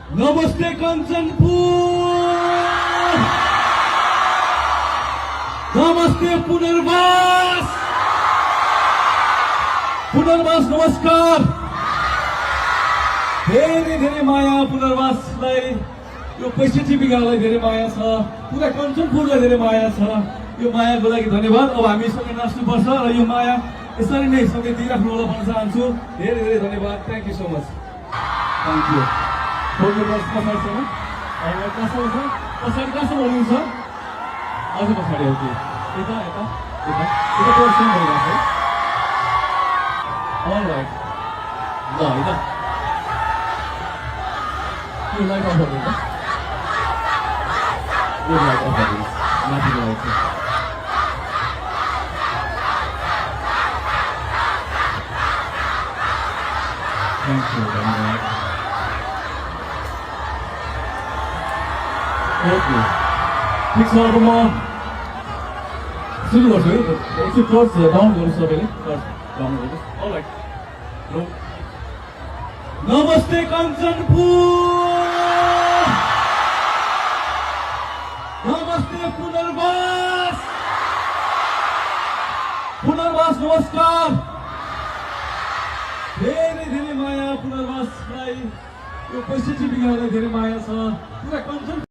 नमस्ते कञ्चनपुर, नमस्ते पुनर्वास, पुनर्वास नमस्कार। धेरै धेरै माया पुनर्वासलाई, यो 65 बिघालाई धेरै माया छ, पुरा कञ्चनपुरलाई धेरै माया छ। यो मायाको लागि धन्यवाद। अब हामी सँगै नाच्नुपर्छ र यो माया यसरी नै सँगै दिइराख्नु होला भन्न चाहन्छु। धेरै धेरै धन्यवाद। Thank you so much. Thank you. Photograph पछाडिसम्म कहाँसम्म छ? पछाडि कहाँसम्म हुनुहुन्छ? अझ पछाडि हो कि यता यता यता यता पर्सन भइरहेको छ। अलराइट, ल होइन यो लाइट अफ गरिदिनु, यो लाइट अफ गरिदिनु, माथिको लाइट चाहिँ। थ्याङ्क यू, धन्यवाद। ओके, ठिक छ। अब म सुरु गर्छु है। एकछिन टर्च डाउन गर्नु, सबैले टर्च डाउन गर्नु। अलराइट, नमस्ते कञ्चनपुर, नमस्ते पुनर्वास, पुनर्वास नमस्कार। धेरै धेरै माया पुनर्वासलाई, यो 65 बिघालाई धेरै माया छ, पुरा कञ्चन